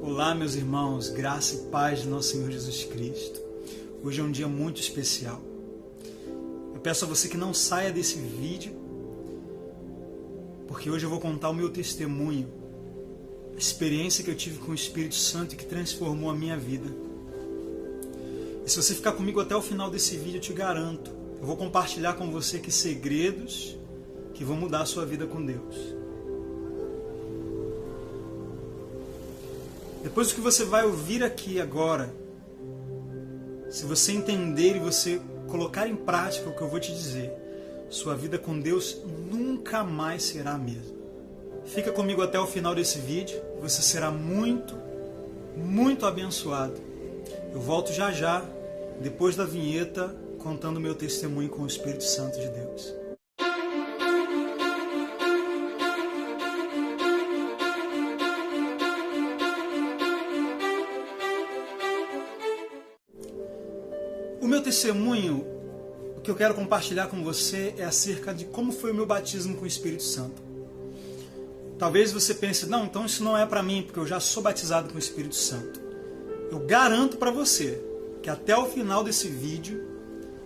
Olá, meus irmãos, graça e paz de nosso Senhor Jesus Cristo. Hoje é um dia muito especial. Eu peço a você que não saia desse vídeo, porque hoje eu vou contar o meu testemunho, a experiência que eu tive com o Espírito Santo e que transformou a minha vida. E se você ficar comigo até o final desse vídeo, eu te garanto, eu vou compartilhar com você aqui segredos que vão mudar a sua vida com Deus. Depois do que você vai ouvir aqui agora, se você entender e você colocar em prática o que eu vou te dizer, sua vida com Deus nunca mais será a mesma. Fica comigo até o final desse vídeo, você será muito, muito abençoado. Eu volto já já, depois da vinheta, contando meu testemunho com o Espírito Santo de Deus. O meu testemunho, o que eu quero compartilhar com você é acerca de como foi o meu batismo com o Espírito Santo. Talvez você pense, não, então isso não é para mim, porque eu já sou batizado com o Espírito Santo. Eu garanto para você que até o final desse vídeo,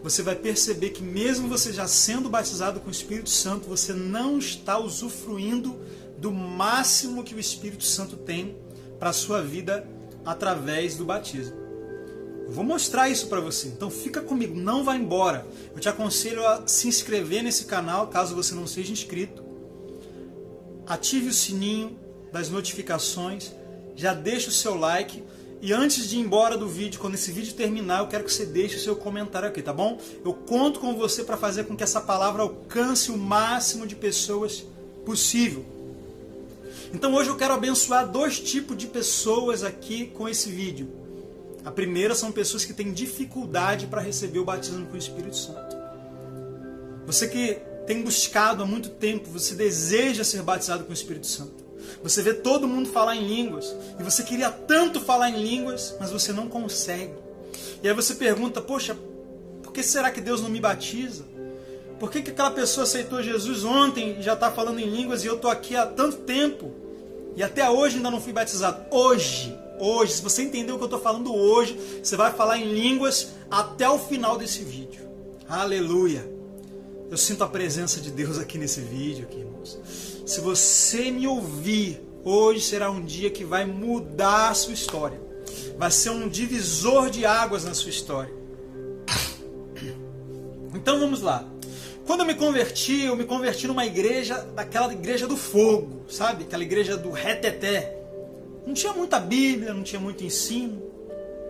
você vai perceber que mesmo você já sendo batizado com o Espírito Santo, você não está usufruindo do máximo que o Espírito Santo tem para a sua vida através do batismo. Eu vou mostrar isso para você, então fica comigo, não vá embora. Eu te aconselho a se inscrever nesse canal, caso você não seja inscrito. Ative o sininho das notificações, já deixa o seu like. E antes de ir embora do vídeo, quando esse vídeo terminar, eu quero que você deixe o seu comentário aqui, tá bom? Eu conto com você para fazer com que essa palavra alcance o máximo de pessoas possível. Então hoje eu quero abençoar dois tipos de pessoas aqui com esse vídeo. A primeira são pessoas que têm dificuldade para receber o batismo com o Espírito Santo. Você que tem buscado há muito tempo, você deseja ser batizado com o Espírito Santo. Você vê todo mundo falar em línguas, e você queria tanto falar em línguas, mas você não consegue. E aí você pergunta, poxa, por que será que Deus não me batiza? Por que aquela pessoa aceitou Jesus ontem e já está falando em línguas e eu estou aqui há tanto tempo? E até hoje ainda não fui batizado. Hoje, se você entender o que eu estou falando hoje, você vai falar em línguas até o final desse vídeo. Aleluia! Eu sinto a presença de Deus aqui nesse vídeo, aqui, irmãos. Se você me ouvir, hoje será um dia que vai mudar a sua história. Vai ser um divisor de águas na sua história. Então vamos lá. Quando eu me converti numa igreja, daquela igreja do fogo, sabe? Aquela igreja do reteté. Não tinha muita Bíblia, não tinha muito ensino.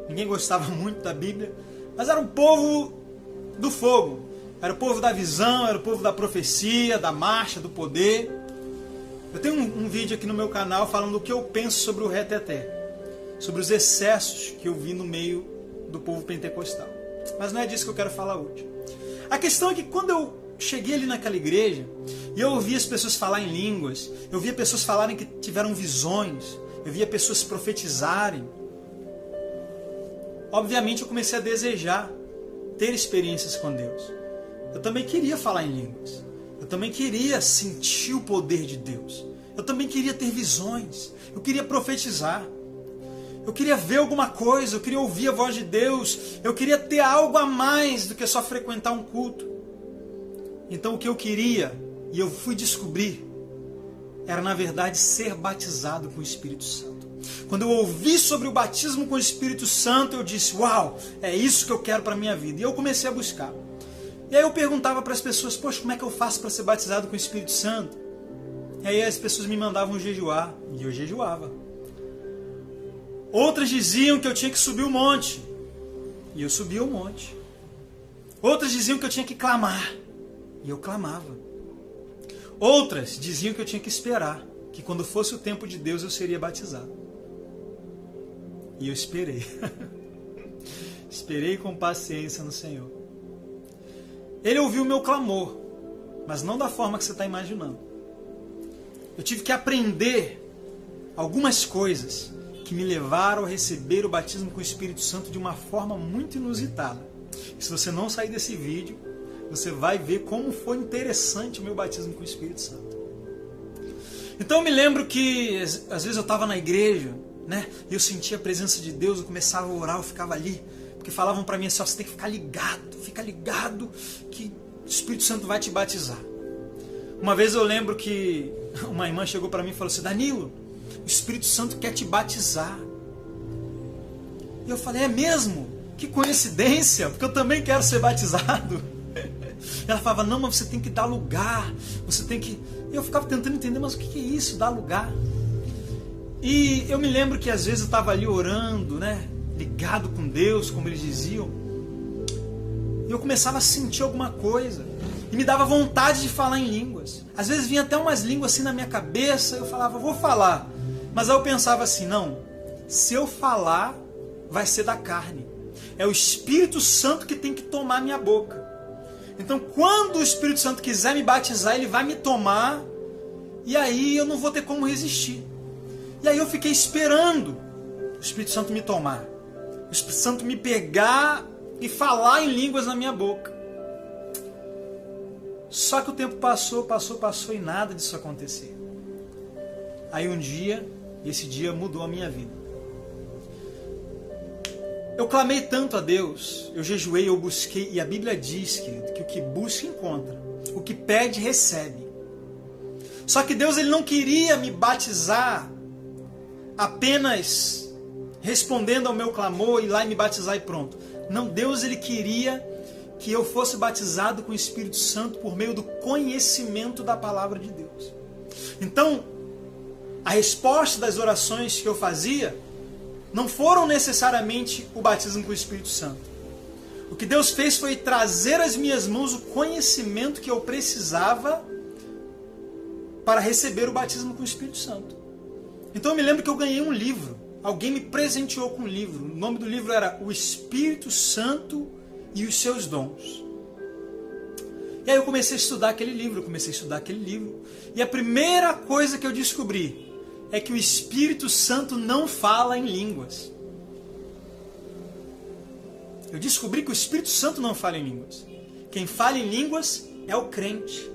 Ninguém gostava muito da Bíblia. Mas era um povo do fogo. Era o povo da visão, era o povo da profecia, da marcha, do poder. Eu tenho um vídeo aqui no meu canal falando o que eu penso sobre o reteté. Sobre os excessos que eu vi no meio do povo pentecostal. Mas não é disso que eu quero falar hoje. A questão é que quando eu cheguei ali naquela igreja, e eu ouvia as pessoas falar em línguas, eu via pessoas falarem que tiveram visões, eu via pessoas profetizarem. Obviamente eu comecei a desejar ter experiências com Deus. Eu também queria falar em línguas. Eu também queria sentir o poder de Deus. Eu também queria ter visões. Eu queria profetizar. Eu queria ver alguma coisa. Eu queria ouvir a voz de Deus. Eu queria ter algo a mais do que só frequentar um culto. Então o que eu queria, e eu fui descobrir, era na verdade ser batizado com o Espírito Santo. Quando eu ouvi sobre o batismo com o Espírito Santo, eu disse, uau, é isso que eu quero para a minha vida. E eu comecei a buscar. E aí eu perguntava para as pessoas, poxa, como é que eu faço para ser batizado com o Espírito Santo? E aí as pessoas me mandavam jejuar, e eu jejuava. Outras diziam que eu tinha que subir o monte, e eu subia o monte. Outras diziam que eu tinha que clamar, e eu clamava. Outras diziam que eu tinha que esperar, que quando fosse o tempo de Deus eu seria batizado. E eu esperei. Esperei com paciência no Senhor. Ele ouviu o meu clamor, mas não da forma que você está imaginando. Eu tive que aprender algumas coisas que me levaram a receber o batismo com o Espírito Santo de uma forma muito inusitada. E se você não sair desse vídeo, você vai ver como foi interessante o meu batismo com o Espírito Santo. Então eu me lembro que às vezes eu estava na igreja né? E eu sentia a presença de Deus, eu começava a orar, eu ficava ali, porque falavam para mim assim, você tem que fica ligado que o Espírito Santo vai te batizar. Uma vez eu lembro que uma irmã chegou para mim e falou assim, Danilo, o Espírito Santo quer te batizar. E eu falei, é mesmo? Que coincidência, porque eu também quero ser batizado. Ela falava, não, mas você tem que dar lugar, você tem que... E eu ficava tentando entender, mas o que é isso, dar lugar? E eu me lembro que às vezes eu estava ali orando, né, ligado com Deus, como eles diziam, e eu começava a sentir alguma coisa, e me dava vontade de falar em línguas. Às vezes vinha até umas línguas assim na minha cabeça, eu falava, vou falar. Mas aí eu pensava assim, não, se eu falar, vai ser da carne. É o Espírito Santo que tem que tomar minha boca. Então quando o Espírito Santo quiser me batizar, ele vai me tomar, e aí eu não vou ter como resistir. E aí eu fiquei esperando o Espírito Santo me tomar, o Espírito Santo me pegar e falar em línguas na minha boca. Só que o tempo passou e nada disso acontecer. Aí um dia, esse dia mudou a minha vida. Eu clamei tanto a Deus, eu jejuei, eu busquei, e a Bíblia diz, querido, que o que busca encontra, o que pede recebe. Só que Deus ele não queria me batizar apenas respondendo ao meu clamor, ir lá e me batizar e pronto. Não, Deus ele queria que eu fosse batizado com o Espírito Santo por meio do conhecimento da palavra de Deus. Então, a resposta das orações que eu fazia não foram necessariamente o batismo com o Espírito Santo. O que Deus fez foi trazer às minhas mãos o conhecimento que eu precisava para receber o batismo com o Espírito Santo. Então eu me lembro que eu ganhei um livro. Alguém me presenteou com um livro. O nome do livro era O Espírito Santo e os Seus Dons. E aí eu comecei a estudar aquele livro. E a primeira coisa que eu descobri é que o Espírito Santo não fala em línguas. Eu descobri que o Espírito Santo não fala em línguas. Quem fala em línguas é o crente.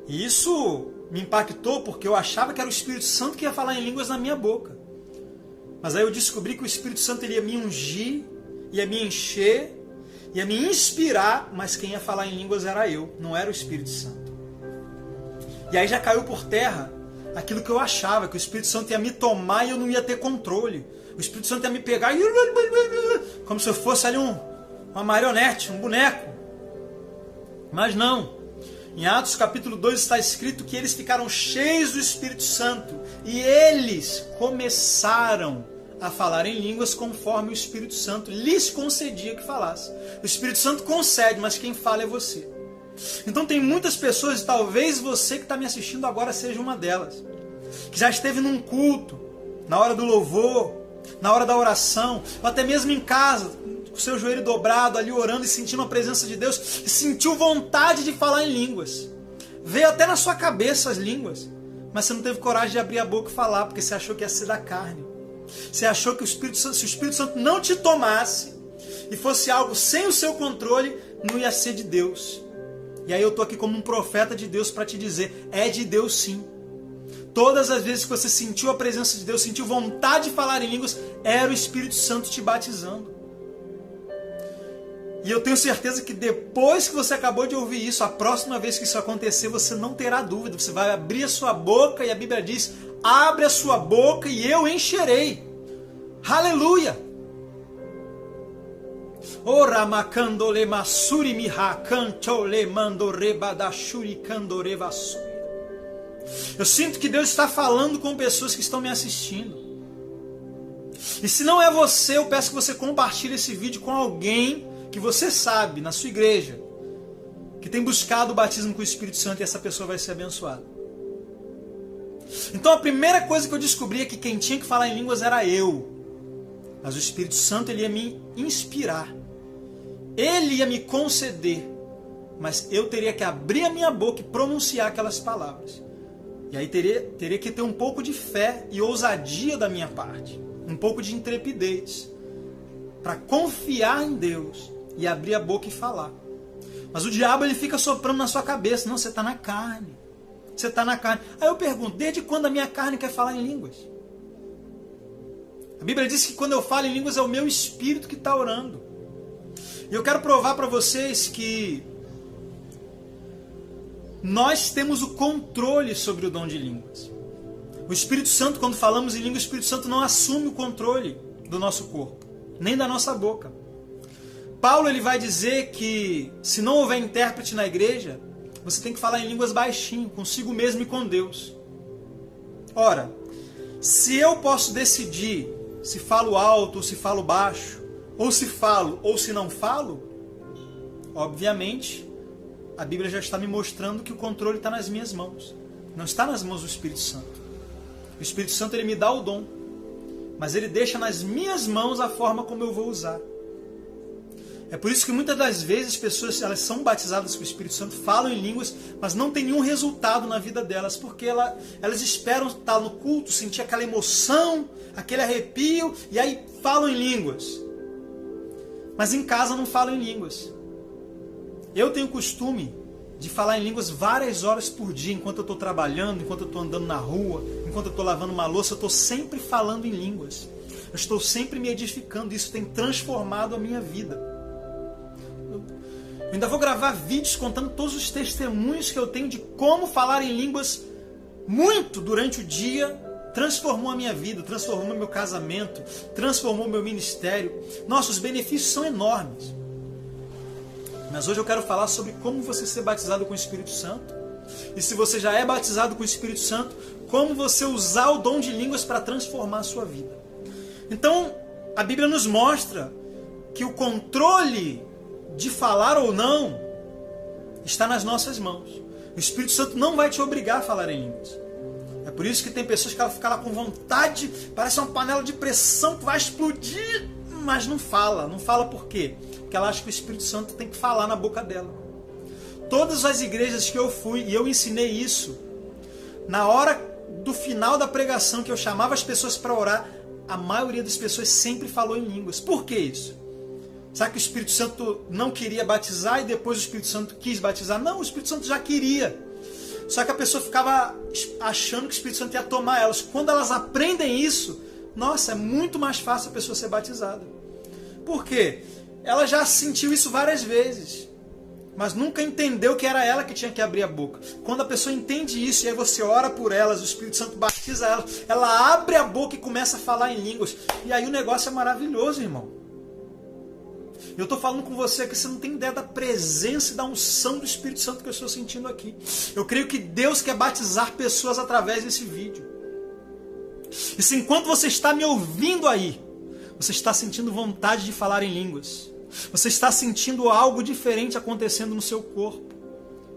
E isso me impactou porque eu achava que era o Espírito Santo que ia falar em línguas na minha boca. Mas aí eu descobri que o Espírito Santo ele ia me ungir, ia me encher, ia me inspirar, mas quem ia falar em línguas era eu, não era o Espírito Santo. E aí já caiu por terra aquilo que eu achava, que o Espírito Santo ia me tomar e eu não ia ter controle. O Espírito Santo ia me pegar e... como se eu fosse ali uma marionete, um boneco. Mas não. Em Atos capítulo 2 está escrito que eles ficaram cheios do Espírito Santo e eles começaram a falar em línguas conforme o Espírito Santo lhes concedia que falasse. O Espírito Santo concede, mas quem fala é você. Então tem muitas pessoas, e talvez você que está me assistindo agora seja uma delas, que já esteve num culto, na hora do louvor, na hora da oração, ou até mesmo em casa, com o seu joelho dobrado, ali orando e sentindo a presença de Deus, e sentiu vontade de falar em línguas. Veio até na sua cabeça as línguas, mas você não teve coragem de abrir a boca e falar, porque você achou que ia ser da carne. Você achou que se o Espírito Santo não te tomasse, e fosse algo sem o seu controle, não ia ser de Deus. E aí eu estou aqui como um profeta de Deus para te dizer, é de Deus sim. Todas as vezes que você sentiu a presença de Deus, sentiu vontade de falar em línguas, era o Espírito Santo te batizando. E eu tenho certeza que depois que você acabou de ouvir isso, a próxima vez que isso acontecer, você não terá dúvida. Você vai abrir a sua boca e a Bíblia diz, abre a sua boca e eu encherei. Aleluia! Ora makandole masuri miha kantole mandore badashuri kandore vasuri. Eu sinto que Deus está falando com pessoas que estão me assistindo. E se não é você, eu peço que você compartilhe esse vídeo com alguém que você sabe, na sua igreja, que tem buscado o batismo com o Espírito Santo, e essa pessoa vai ser abençoada. Então a primeira coisa que eu descobri é que quem tinha que falar em línguas era eu. Mas o Espírito Santo ele ia me inspirar. Ele ia me conceder. Mas eu teria que abrir a minha boca e pronunciar aquelas palavras. E aí teria que ter um pouco de fé e ousadia da minha parte. Um pouco de intrepidez. Para confiar em Deus e abrir a boca e falar. Mas o diabo ele fica soprando na sua cabeça. Não, você está na carne. Você está na carne. Aí eu pergunto, desde quando a minha carne quer falar em línguas? A Bíblia diz que quando eu falo em línguas é o meu espírito que está orando. E eu quero provar para vocês que nós temos o controle sobre o dom de línguas. O Espírito Santo, quando falamos em língua, o Espírito Santo não assume o controle do nosso corpo, nem da nossa boca. Paulo ele vai dizer que se não houver intérprete na igreja, você tem que falar em línguas baixinho, consigo mesmo e com Deus. Ora, se eu posso decidir se falo alto ou se falo baixo, ou se falo ou se não falo, obviamente a Bíblia já está me mostrando que o controle está nas minhas mãos. Não está nas mãos do Espírito Santo. O Espírito Santo ele me dá o dom, mas ele deixa nas minhas mãos a forma como eu vou usar. É por isso que muitas das vezes as pessoas elas são batizadas com o Espírito Santo, falam em línguas, mas não tem nenhum resultado na vida delas, porque elas esperam estar no culto, sentir aquela emoção, aquele arrepio, e aí falam em línguas. Mas em casa não falam em línguas. Eu tenho o costume de falar em línguas várias horas por dia, enquanto eu estou trabalhando, enquanto eu estou andando na rua, enquanto eu estou lavando uma louça, eu estou sempre falando em línguas. Eu estou sempre me edificando, isso tem transformado a minha vida. Eu ainda vou gravar vídeos contando todos os testemunhos que eu tenho de como falar em línguas muito durante o dia transformou a minha vida, transformou meu casamento, transformou meu ministério. Nossa, os benefícios são enormes. Mas hoje eu quero falar sobre como você ser batizado com o Espírito Santo. E se você já é batizado com o Espírito Santo, como você usar o dom de línguas para transformar a sua vida. Então, a Bíblia nos mostra que o controle de falar ou não está nas nossas mãos. O Espírito Santo não vai te obrigar a falar em línguas. É por isso que tem pessoas que ficam lá com vontade, parece uma panela de pressão que vai explodir, mas não fala. Não fala por quê? Porque ela acha que o Espírito Santo tem que falar na boca dela. Todas as igrejas que eu fui, e eu ensinei isso, na hora do final da pregação que eu chamava as pessoas para orar, a maioria das pessoas sempre falou em línguas. Por que isso? Será que o Espírito Santo não queria batizar e depois o Espírito Santo quis batizar? Não, o Espírito Santo já queria. Só que a pessoa ficava achando que o Espírito Santo ia tomar elas. Quando elas aprendem isso, nossa, é muito mais fácil a pessoa ser batizada. Por quê? Ela já sentiu isso várias vezes, mas nunca entendeu que era ela que tinha que abrir a boca. Quando a pessoa entende isso e aí você ora por elas, o Espírito Santo batiza elas, ela abre a boca e começa a falar em línguas. E aí o negócio é maravilhoso, irmão. Eu estou falando com você que você não tem ideia da presença e da unção do Espírito Santo que eu estou sentindo aqui. Eu creio que Deus quer batizar pessoas através desse vídeo. E se enquanto você está me ouvindo aí, você está sentindo vontade de falar em línguas, você está sentindo algo diferente acontecendo no seu corpo,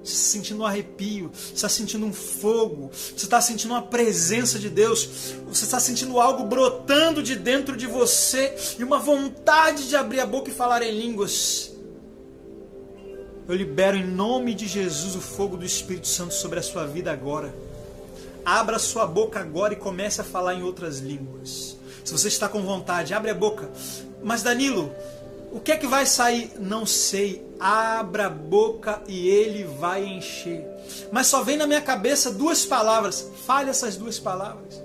você está sentindo um arrepio, você está sentindo um fogo, você está sentindo uma presença de Deus, você está sentindo algo brotando de dentro de você e uma vontade de abrir a boca e falar em línguas. Eu libero em nome de Jesus o fogo do Espírito Santo sobre a sua vida agora. Abra sua boca agora e comece a falar em outras línguas. Se você está com vontade, abre a boca. Mas Danilo, o que é que vai sair? Não sei. Abra a boca e ele vai encher. Mas só vem na minha cabeça duas palavras. Fale essas duas palavras.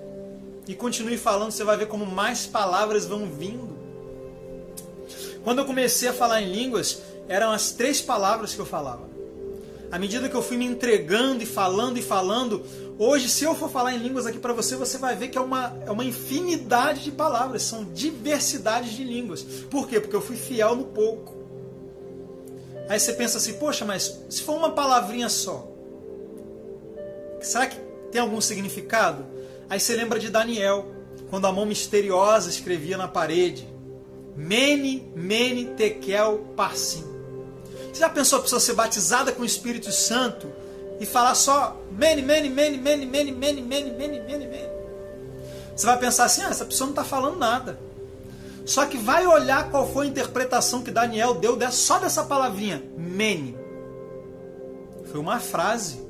E continue falando, você vai ver como mais palavras vão vindo. Quando eu comecei a falar em línguas, eram as 3 palavras que eu falava. À medida que eu fui me entregando e falando, hoje, se eu for falar em línguas aqui para você, você vai ver que é uma infinidade de palavras, são diversidades de línguas. Por quê? Porque eu fui fiel no pouco. Aí você pensa assim, poxa, mas se for uma palavrinha só, será que tem algum significado? Aí você lembra de Daniel, quando a mão misteriosa escrevia na parede, Mene, Mene, Tekel, Parsim. Você já pensou a pessoa ser batizada com o Espírito Santo e falar só Mene, Mene, Mene, Mene, Mene, Mene, Mene, Mene, Mene, Mene? Você vai pensar assim, essa pessoa não está falando nada. Só que vai olhar qual foi a interpretação que Daniel deu só dessa palavrinha, Mene. Foi uma frase,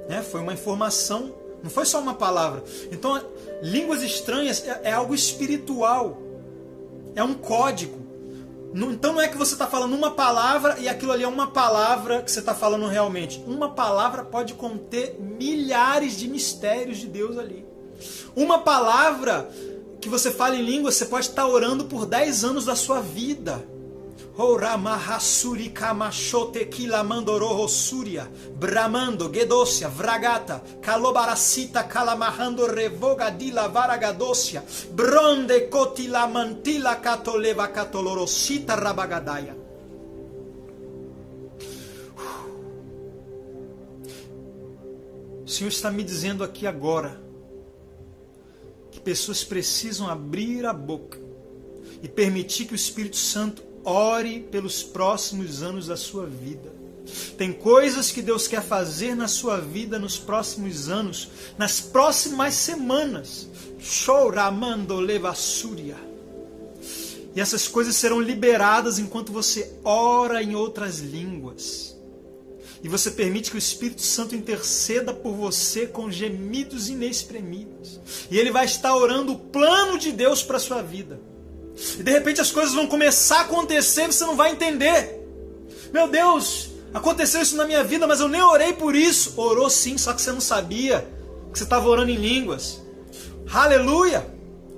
né? Foi uma informação, não foi só uma palavra. Então, línguas estranhas é algo espiritual, é um código. Então não é que você está falando uma palavra e aquilo ali é uma palavra que você está falando realmente. Uma palavra pode conter milhares de mistérios de Deus ali. Uma palavra que você fala em línguas, você pode estar orando por 10 anos da sua vida. Bramando, Gedosia, Vragata, Kalobarasita, Kalamahando, Revogadila, Varagadosia, Bronde, Kotila, Mantila, Katoleva, Katolorosita, Rabagadaya. O Senhor está me dizendo aqui agora que pessoas precisam abrir a boca e permitir que o Espírito Santo ore pelos próximos anos da sua vida. Tem coisas que Deus quer fazer na sua vida nos próximos anos, nas próximas semanas. Choramando levassúria. E essas coisas serão liberadas enquanto você ora em outras línguas. E você permite que o Espírito Santo interceda por você com gemidos inexprimíveis. E ele vai estar orando o plano de Deus para a sua vida. E de repente as coisas vão começar a acontecer e você não vai entender. Meu Deus, aconteceu isso na minha vida, mas eu nem orei por isso. Orou sim, só que você não sabia que você estava orando em línguas. Aleluia!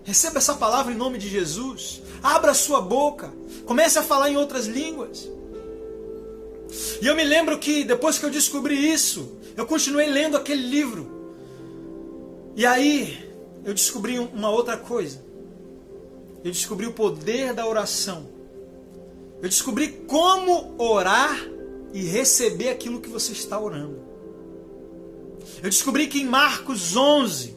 Receba essa palavra em nome de Jesus. Abra a sua boca. Comece a falar em outras línguas. E eu me lembro que depois que eu descobri isso, eu continuei lendo aquele livro. E aí eu descobri uma outra coisa. Eu descobri o poder da oração. Eu descobri como orar e receber aquilo que você está orando. Eu descobri que em Marcos 11,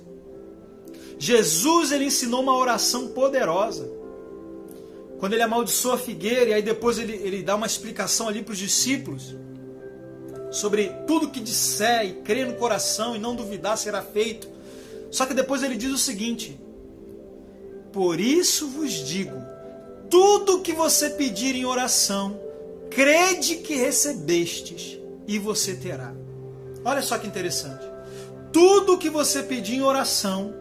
Jesus ele ensinou uma oração poderosa. Quando ele amaldiçoa a figueira, e aí depois ele dá uma explicação ali para os discípulos sobre tudo que disser e crer no coração e não duvidar será feito. Só que depois ele diz o seguinte: por isso vos digo, tudo que você pedir em oração, crede que recebestes e você terá. Olha só que interessante. Tudo que você pedir em oração,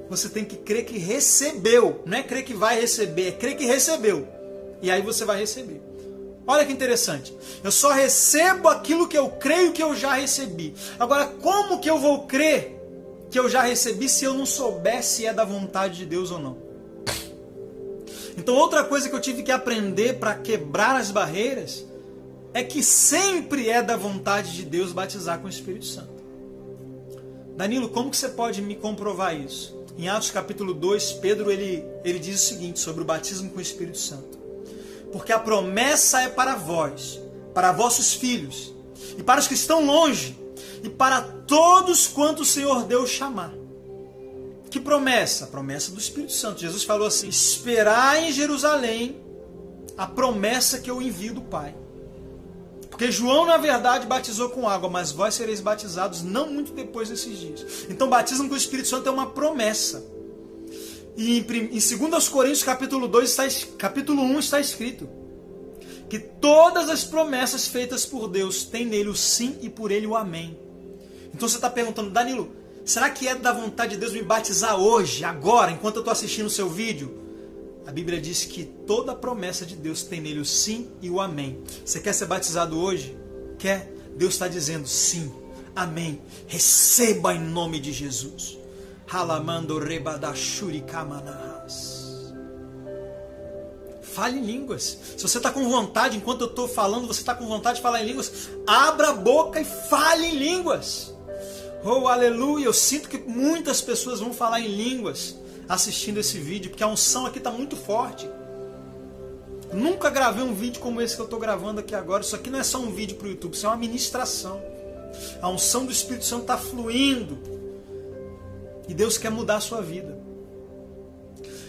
você tem que crer que recebeu. Não é crer que vai receber, é crer que recebeu. E aí você vai receber. Olha que interessante. Eu só recebo aquilo que eu creio que eu já recebi. Agora, como que eu vou crer que eu já recebi se eu não souber se é da vontade de Deus ou não? Então, outra coisa que eu tive que aprender para quebrar as barreiras é que sempre é da vontade de Deus batizar com o Espírito Santo. Danilo, como que você pode me comprovar isso? Em Atos capítulo 2, Pedro ele diz o seguinte sobre o batismo com o Espírito Santo. Porque a promessa é para vós, para vossos filhos, e para os que estão longe, e para todos quanto o Senhor Deus chamar. Que promessa? A promessa do Espírito Santo. Jesus falou assim: esperai em Jerusalém a promessa que eu envio do Pai. Porque João, na verdade, batizou com água, mas vós sereis batizados não muito depois desses dias. Então, batismo com o Espírito Santo é uma promessa. E em 2 Coríntios, capítulo 1, está escrito que todas as promessas feitas por Deus têm nele o sim e por ele o amém. Então você está perguntando: Danilo, será que é da vontade de Deus me batizar hoje, agora, enquanto eu estou assistindo o seu vídeo? A Bíblia diz que toda promessa de Deus tem nele o sim e o amém. Você quer ser batizado hoje? Quer? Deus está dizendo sim, amém. Receba em nome de Jesus. Halamando rebadashuri kamanahas. Fale em línguas. Se você está com vontade, enquanto eu estou falando, você está com vontade de falar em línguas, abra a boca e fale em línguas. Oh, aleluia. Eu sinto que muitas pessoas vão falar em línguas assistindo esse vídeo, porque a unção aqui está muito forte. Nunca gravei um vídeo como esse que eu estou gravando aqui agora. Isso aqui não é só um vídeo para o YouTube, isso é uma ministração. A unção do Espírito Santo está fluindo. E Deus quer mudar a sua vida.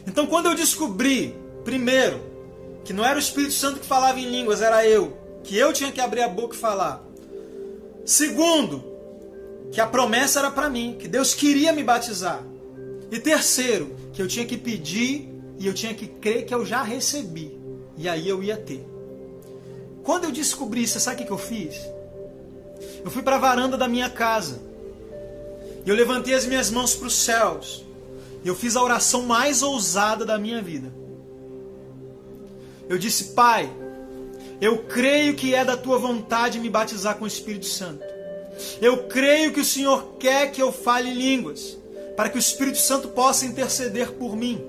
Então, quando eu descobri, primeiro, que não era o Espírito Santo que falava em línguas, era eu, que eu tinha que abrir a boca e falar. Segundo, que a promessa era para mim, que Deus queria me batizar. E terceiro, que eu tinha que pedir e eu tinha que crer que eu já recebi. E aí eu ia ter. Quando eu descobri isso, sabe o que eu fiz? Eu fui para a varanda da minha casa. E eu levantei as minhas mãos para os céus. E eu fiz a oração mais ousada da minha vida. Eu disse: Pai, eu creio que é da tua vontade me batizar com o Espírito Santo. Eu creio que o Senhor quer que eu fale línguas, para que o Espírito Santo possa interceder por mim.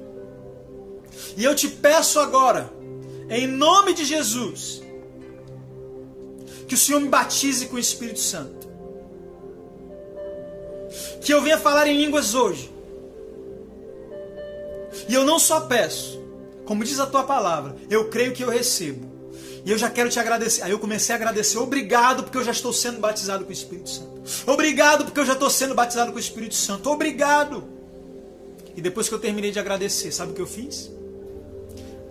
E eu te peço agora, em nome de Jesus, que o Senhor me batize com o Espírito Santo. Que eu venha falar em línguas hoje. E eu não só peço, como diz a tua palavra, eu creio que eu recebo. E eu já quero te agradecer. Aí eu comecei a agradecer. Obrigado porque eu já estou sendo batizado com o Espírito Santo. Obrigado porque eu já estou sendo batizado com o Espírito Santo. Obrigado. E depois que eu terminei de agradecer, sabe o que eu fiz?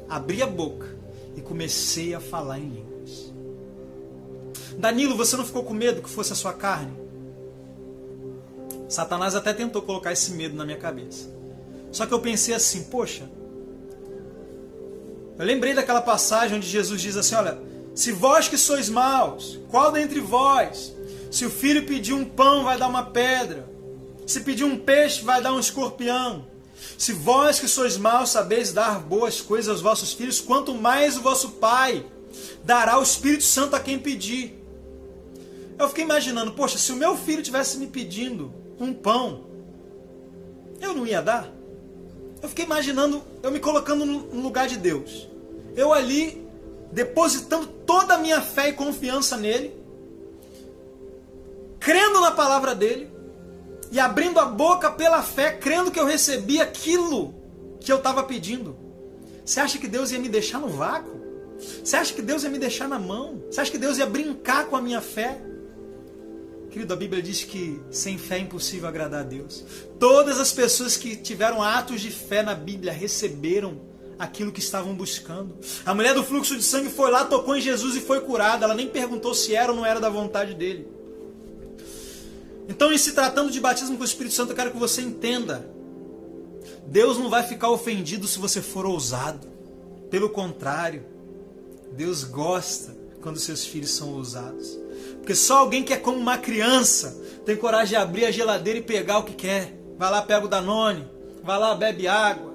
Abri a boca e comecei a falar em línguas. Danilo, você não ficou com medo que fosse a sua carne? Satanás até tentou colocar esse medo na minha cabeça. Só que eu pensei assim, poxa, eu lembrei daquela passagem onde Jesus diz assim, olha, se vós que sois maus, qual dentre vós, se o filho pedir um pão, vai dar uma pedra, se pedir um peixe, vai dar um escorpião? Se vós que sois maus sabeis dar boas coisas aos vossos filhos, quanto mais o vosso Pai dará o Espírito Santo a quem pedir. Eu fiquei imaginando, poxa, se o meu filho tivesse me pedindo um pão, eu não ia dar? Eu fiquei imaginando, eu me colocando no lugar de Deus. Eu ali, depositando toda a minha fé e confiança nele, crendo na palavra dele, e abrindo a boca pela fé, crendo que eu recebi aquilo que eu estava pedindo. Você acha que Deus ia me deixar no vácuo? Você acha que Deus ia me deixar na mão? Você acha que Deus ia brincar com a minha fé? Querido, a Bíblia diz que sem fé é impossível agradar a Deus. Todas as pessoas que tiveram atos de fé na Bíblia receberam aquilo que estavam buscando. A mulher do fluxo de sangue foi lá, tocou em Jesus e foi curada. Ela nem perguntou se era ou não era da vontade dele. Então, em se tratando de batismo com o Espírito Santo, eu quero que você entenda. Deus não vai ficar ofendido se você for ousado. Pelo contrário, Deus gosta quando seus filhos são ousados. Porque só alguém que é como uma criança tem coragem de abrir a geladeira e pegar o que quer. Vai lá, pega o Danone. Vai lá, bebe água.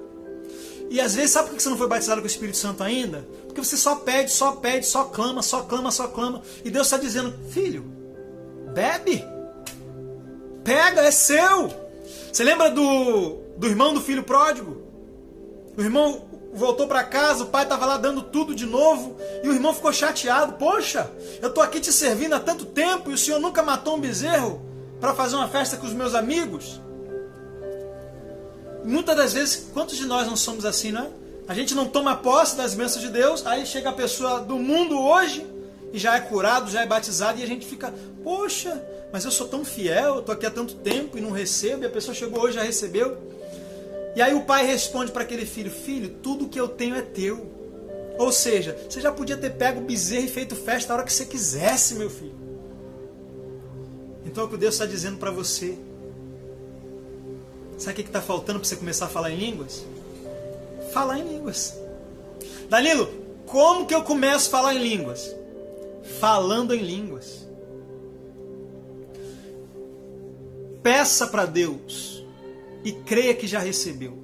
E às vezes, sabe por que você não foi batizado com o Espírito Santo ainda? Porque você só pede, só clama, só clama, só clama. E Deus está dizendo, filho, bebe. Pega, é seu. Você lembra do irmão do filho pródigo? O irmão voltou para casa, o pai estava lá dando tudo de novo, e o irmão ficou chateado. Poxa, eu estou aqui te servindo há tanto tempo, e o senhor nunca matou um bezerro para fazer uma festa com os meus amigos? Muitas das vezes, quantos de nós não somos assim, não é? A gente não toma posse das bênçãos de Deus, aí chega a pessoa do mundo hoje, e já é curado, já é batizado, e a gente fica, poxa, mas eu sou tão fiel, eu estou aqui há tanto tempo e não recebo, e a pessoa chegou hoje e já recebeu. E aí o pai responde para aquele filho, filho, tudo que eu tenho é teu. Ou seja, você já podia ter pego o bezerro e feito festa a hora que você quisesse, meu filho. Então é o que Deus está dizendo para você. Sabe o que está faltando para você começar a falar em línguas? Falar em línguas. Danilo, como que eu começo a falar em línguas? Falando em línguas. Peça para Deus e creia que já recebeu.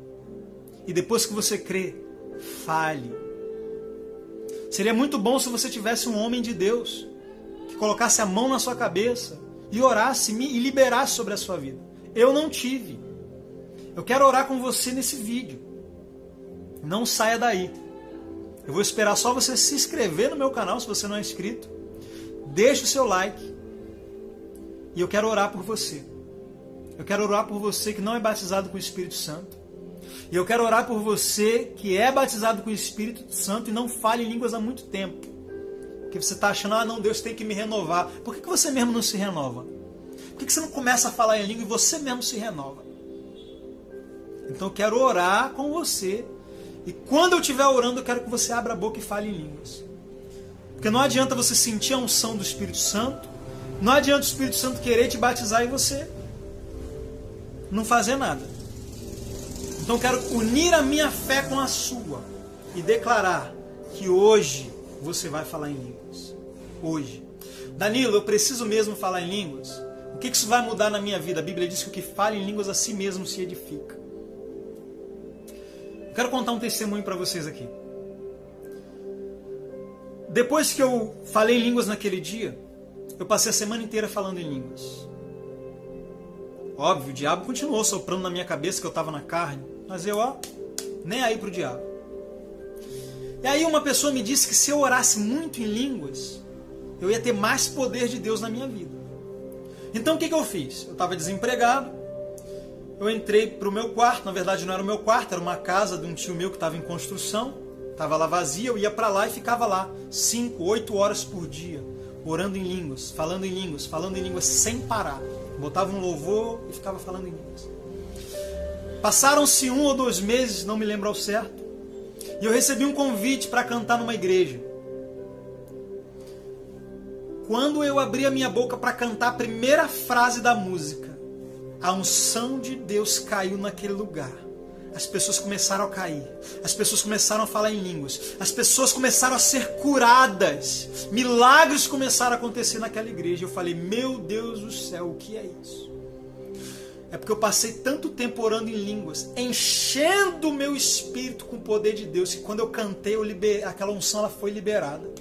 E depois que você crê, fale. Seria muito bom se você tivesse um homem de Deus que colocasse a mão na sua cabeça e orasse e liberasse sobre a sua vida. Eu não tive. Eu quero orar com você nesse vídeo. Não saia daí. Eu vou esperar só você se inscrever no meu canal, se você não é inscrito. Deixe o seu like. E eu quero orar por você. Eu quero orar por você que não é batizado com o Espírito Santo. E eu quero orar por você que é batizado com o Espírito Santo e não fala em línguas há muito tempo. Porque você está achando, não, Deus tem que me renovar. Por que você mesmo não se renova? Por que você não começa a falar em língua e você mesmo se renova? Então eu quero orar com você. E quando eu estiver orando, eu quero que você abra a boca e fale em línguas. Porque não adianta você sentir a unção do Espírito Santo. Não adianta o Espírito Santo querer te batizar e você não fazer nada. Então eu quero unir a minha fé com a sua e declarar que hoje você vai falar em línguas. Hoje. Danilo, eu preciso mesmo falar em línguas? O que isso vai mudar na minha vida? A Bíblia diz que o que fala em línguas a si mesmo se edifica. Eu quero contar um testemunho para vocês aqui. Depois que eu falei em línguas naquele dia, eu passei a semana inteira falando em línguas. Óbvio, o diabo continuou soprando na minha cabeça que eu estava na carne. Mas eu, nem aí pro diabo. E aí uma pessoa me disse que se eu orasse muito em línguas, eu ia ter mais poder de Deus na minha vida. Então o que eu fiz? Eu estava desempregado, eu entrei para o meu quarto, na verdade não era o meu quarto, era uma casa de um tio meu que estava em construção, estava lá vazia, eu ia para lá e ficava lá 5, 8 horas por dia, orando em línguas, falando em línguas sem parar. Botava um louvor e ficava falando em línguas. Passaram-se 1 ou 2 meses, não me lembro ao certo, e eu recebi um convite para cantar numa igreja. Quando eu abri a minha boca para cantar a primeira frase da música, a unção de Deus caiu naquele lugar. As pessoas começaram a cair, as pessoas começaram a falar em línguas, as pessoas começaram a ser curadas, milagres começaram a acontecer naquela igreja. Eu falei, meu Deus do céu, o que é isso? É porque eu passei tanto tempo orando em línguas, enchendo o meu espírito com o poder de Deus, que quando eu cantei, aquela unção ela foi liberada.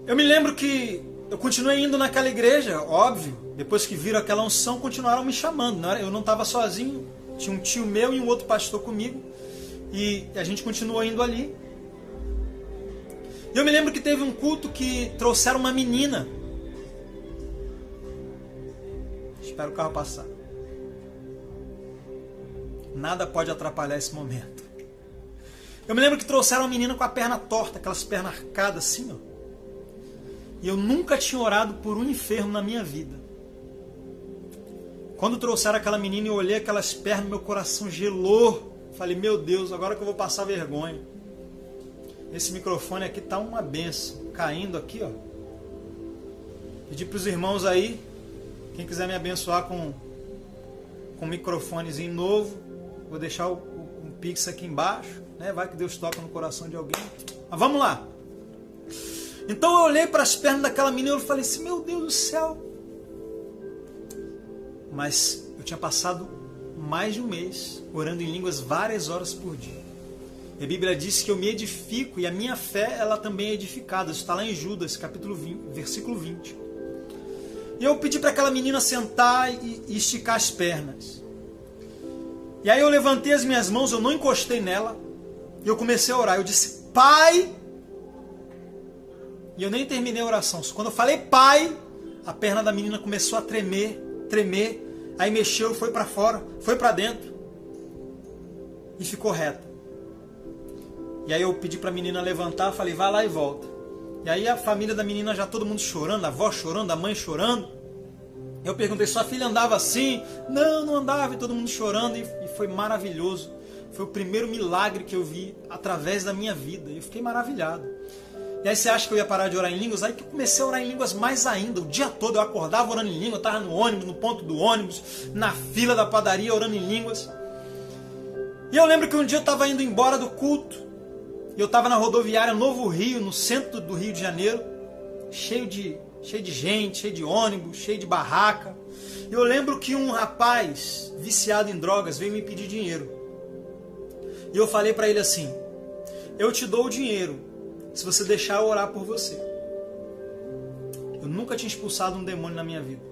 Eu me lembro que eu continuei indo naquela igreja, óbvio. Depois que viram aquela unção, continuaram me chamando. Eu não estava sozinho, tinha um tio meu e um outro pastor comigo. E a gente continuou indo ali. E eu me lembro que teve um culto que trouxeram uma menina. Espero o carro passar. Nada pode atrapalhar esse momento. Eu me lembro que trouxeram uma menina com a perna torta, aquelas pernas arcadas assim, ó. E eu nunca tinha orado por um enfermo na minha vida. Quando trouxeram aquela menina e eu olhei aquelas pernas, meu coração gelou. Falei, meu Deus, agora que eu vou passar vergonha. Esse microfone aqui tá uma benção. Caindo aqui, ó. Pedi para os irmãos aí, quem quiser me abençoar com um microfonezinho novo, vou deixar um pix aqui embaixo, né? Vai que Deus toca no coração de alguém. Mas vamos lá. Então eu olhei para as pernas daquela menina e falei assim, meu Deus do céu. Mas eu tinha passado mais de um mês orando em línguas várias horas por dia. E a Bíblia diz que eu me edifico e a minha fé ela também é edificada. Isso está lá em Judas, capítulo 20, versículo 20. E eu pedi para aquela menina sentar e esticar as pernas. E aí eu levantei as minhas mãos, eu não encostei nela. E eu comecei a orar. Eu disse, Pai... E eu nem terminei a oração. Quando eu falei Pai, a perna da menina começou a tremer. Aí mexeu, foi para fora, foi para dentro. E ficou reta. E aí eu pedi para a menina levantar, falei, vai lá e volta. E aí a família da menina já todo mundo chorando, a avó chorando, a mãe chorando. Eu perguntei, sua filha andava assim? Não, não andava, e todo mundo chorando. E foi maravilhoso. Foi o primeiro milagre que eu vi através da minha vida. Eu fiquei maravilhado. E aí você acha que eu ia parar de orar em línguas? Aí que eu comecei a orar em línguas mais ainda. O dia todo eu acordava orando em línguas, eu estava no ônibus, no ponto do ônibus, na fila da padaria orando em línguas. E eu lembro que um dia eu estava indo embora do culto, e eu estava na rodoviária Novo Rio, no centro do Rio de Janeiro, cheio de gente, cheio de ônibus, cheio de barraca. E eu lembro que um rapaz viciado em drogas veio me pedir dinheiro. E eu falei para ele assim, eu te dou o dinheiro se você deixar eu orar por você. Eu nunca tinha expulsado um demônio na minha vida.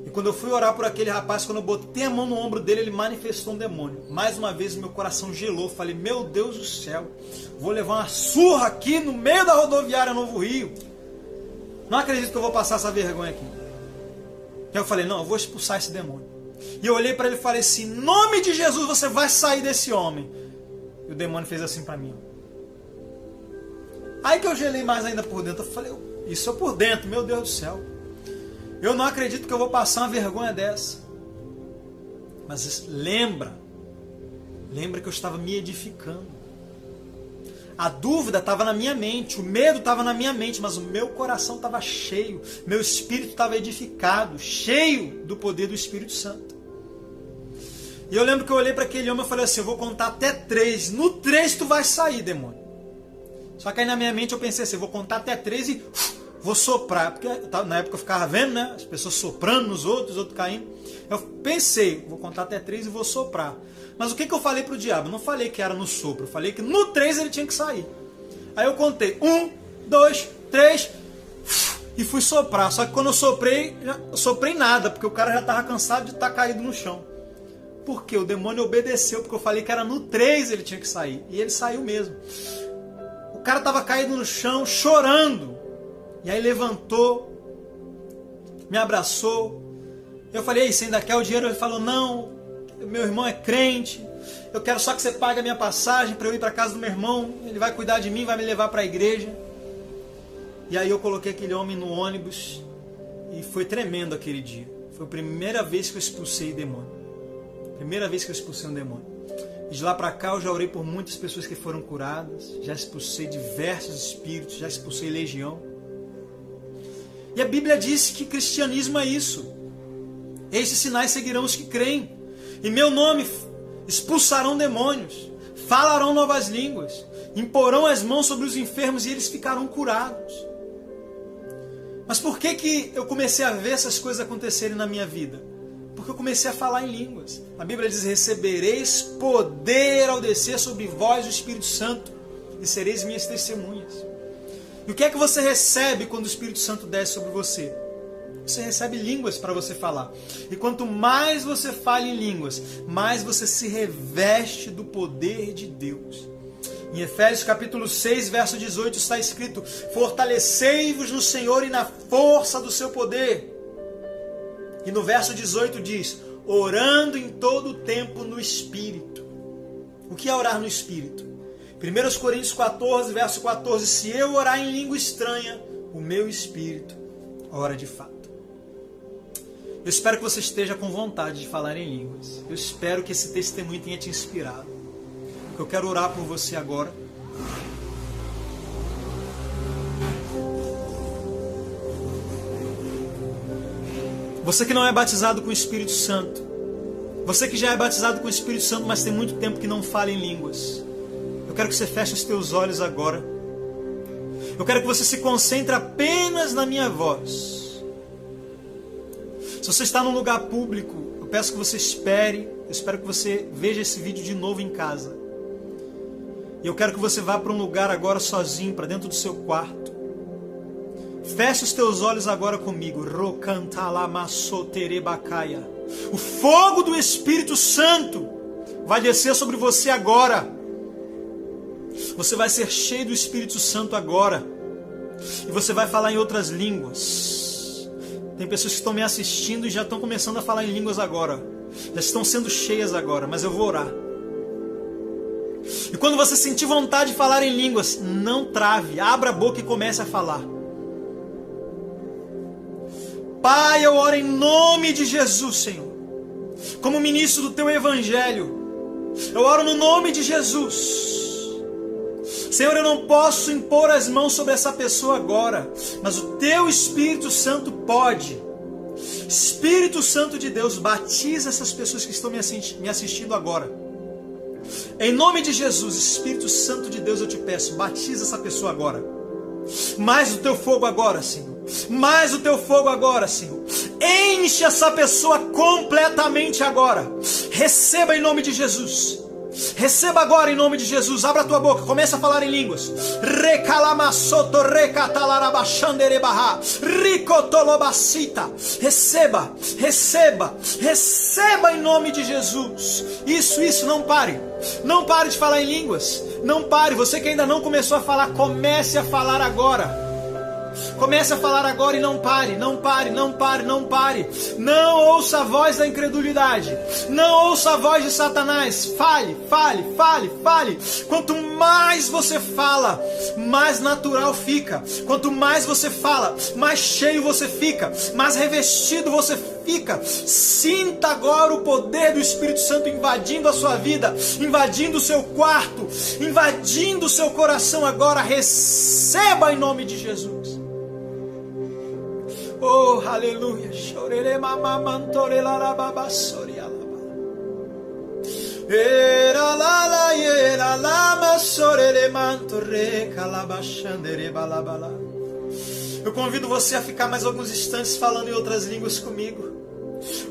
E quando eu fui orar por aquele rapaz, quando eu botei a mão no ombro dele, ele manifestou um demônio. Mais uma vez meu coração gelou. Falei, meu Deus do céu, vou levar uma surra aqui no meio da rodoviária Novo Rio. Não acredito que eu vou passar essa vergonha aqui. Então eu falei, não, eu vou expulsar esse demônio. E eu olhei para ele e falei assim, em nome de Jesus você vai sair desse homem. E o demônio fez assim para mim. Aí que eu gelei mais ainda por dentro. Eu falei, isso é por dentro, meu Deus do céu. Eu não acredito que eu vou passar uma vergonha dessa. Mas lembra que eu estava me edificando. A dúvida estava na minha mente, o medo estava na minha mente, mas o meu coração estava cheio, meu espírito estava edificado, cheio do poder do Espírito Santo. E eu lembro que eu olhei para aquele homem e falei assim, eu vou contar até 3. No 3 tu vai sair, demônio. Só que aí na minha mente eu pensei assim, eu vou contar até 3 e vou soprar. Porque na época eu ficava vendo, né? As pessoas soprando nos outros, os outros caindo. Eu pensei, vou contar até 3 e vou soprar. Mas o que eu falei pro diabo? Eu não falei que era no sopro, eu falei que no 3 ele tinha que sair. Aí eu contei 1, 2, 3 e fui soprar. Só que quando eu soprei nada, porque o cara já estava cansado de estar caído no chão. Porque o demônio obedeceu, porque eu falei que era no 3 ele tinha que sair. E ele saiu mesmo. O cara estava caído no chão, chorando. E aí levantou, me abraçou. Eu falei, você ainda quer o dinheiro? Ele falou, não, meu irmão é crente. Eu quero só que você pague a minha passagem para eu ir para casa do meu irmão. Ele vai cuidar de mim, vai me levar para a igreja. E aí eu coloquei aquele homem no ônibus. E foi tremendo aquele dia. Foi a primeira vez que eu expulsei demônio. Primeira vez que eu expulsei um demônio. E de lá para cá eu já orei por muitas pessoas que foram curadas. Já expulsei diversos espíritos. Já expulsei legião. E a Bíblia diz que cristianismo é isso. Esses sinais seguirão os que creem. Em meu nome expulsarão demônios. Falarão novas línguas. Imporão as mãos sobre os enfermos e eles ficarão curados. Mas por que eu comecei a ver essas coisas acontecerem na minha vida? Porque eu comecei a falar em línguas. A Bíblia diz, recebereis poder ao descer sobre vós o Espírito Santo e sereis minhas testemunhas. E o que é que você recebe quando o Espírito Santo desce sobre você? Você recebe línguas para você falar. E quanto mais você fala em línguas, mais você se reveste do poder de Deus. Em Efésios capítulo 6, verso 18 está escrito, fortalecei-vos no Senhor e na força do seu poder. E no verso 18 diz, orando em todo o tempo no Espírito. O que é orar no Espírito? 1 Coríntios 14, verso 14, se eu orar em língua estranha, o meu Espírito ora de fato. Eu espero que você esteja com vontade de falar em línguas. Eu espero que esse testemunho tenha te inspirado. Eu quero orar por você agora. Você que não é batizado com o Espírito Santo. Você que já é batizado com o Espírito Santo, mas tem muito tempo que não fala em línguas. Eu quero que você feche os teus olhos agora. Eu quero que você se concentre apenas na minha voz. Se você está num lugar público, eu peço que você espere. Eu espero que você veja esse vídeo de novo em casa. E eu quero que você vá para um lugar agora sozinho, para dentro do seu quarto. Feche os teus olhos agora comigo. O fogo do Espírito Santo vai descer sobre você agora. Você vai ser cheio do Espírito Santo agora. E você vai falar em outras línguas. Tem pessoas que estão me assistindo e já estão começando a falar em línguas agora. Já estão sendo cheias agora, mas eu vou orar. E quando você sentir vontade de falar em línguas, não trave, abra a boca e comece a falar. Pai, eu oro em nome de Jesus, Senhor. Como ministro do Teu Evangelho, eu oro no nome de Jesus. Senhor, eu não posso impor as mãos sobre essa pessoa agora, mas o Teu Espírito Santo pode. Espírito Santo de Deus, batiza essas pessoas que estão me assistindo agora. Em nome de Jesus, Espírito Santo de Deus, eu te peço, batiza essa pessoa agora. Mais o Teu fogo agora, Senhor. Mais o Teu fogo agora, Senhor. Enche essa pessoa completamente agora. Receba em nome de Jesus. Receba agora em nome de Jesus. Abra a tua boca, começa a falar em línguas. Recalamasoto recatalarabashanderebaha ricotolobacita. Receba, receba, receba em nome de Jesus. Isso, não pare. Não pare de falar em línguas. Não pare, você que ainda não começou a falar, comece a falar agora. Comece a falar agora e não pare, não pare, não pare, não pare. Não ouça a voz da incredulidade. Não ouça a voz de Satanás. Fale, fale, fale, fale. Quanto mais você fala, mais natural fica. Quanto mais você fala, mais cheio você fica, mais revestido você fica. Sinta agora o poder do Espírito Santo invadindo a sua vida, invadindo o seu quarto, invadindo o seu coração agora. Receba em nome de Jesus. Oh, aleluia. Chorele mama mantore la la baba soria la ba. Era la la era la ma sorele mantore calabachandere balabala. Eu convido você a ficar mais alguns instantes falando em outras línguas comigo.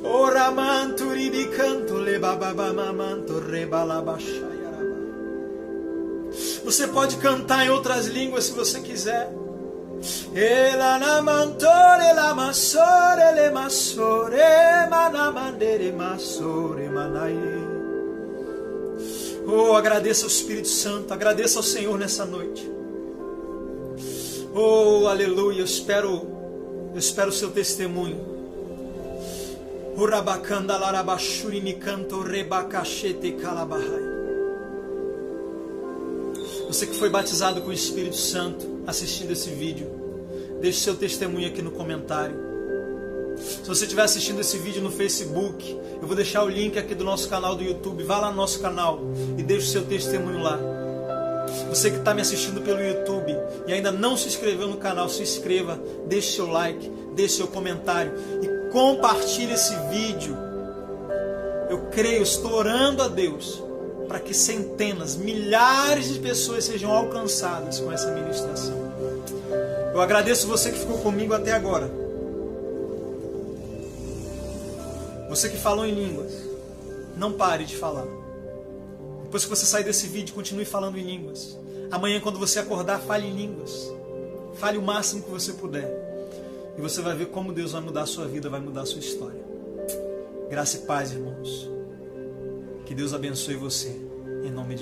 Ora manturi di canto le bababa mamanto rebalabashayaraba. Você pode cantar em outras línguas se você quiser. Ela na mantore la massore le massore manamandere massore manaie. Oh, agradeça ao Espírito Santo, agradeça ao Senhor nessa noite. Oh, aleluia, eu espero o seu testemunho. Urabacanda larabashuri mikanto rebakashete kalabahai. Você que foi batizado com o Espírito Santo assistindo esse vídeo, deixe seu testemunho aqui no comentário. Se você estiver assistindo esse vídeo no Facebook, eu vou deixar o link aqui do nosso canal do YouTube. Vá lá no nosso canal e deixe o seu testemunho lá. Você que está me assistindo pelo YouTube e ainda não se inscreveu no canal, se inscreva, deixe seu like, deixe seu comentário e compartilhe esse vídeo. Eu creio, estou orando a Deus para que centenas, milhares de pessoas sejam alcançadas com essa ministração. Eu agradeço você que ficou comigo até agora. Você que falou em línguas, não pare de falar. Depois que você sair desse vídeo, continue falando em línguas. Amanhã, quando você acordar, fale em línguas. Fale o máximo que você puder. E você vai ver como Deus vai mudar a sua vida, vai mudar a sua história. Graça e paz, irmãos. Que Deus abençoe você. Em nome de Jesus.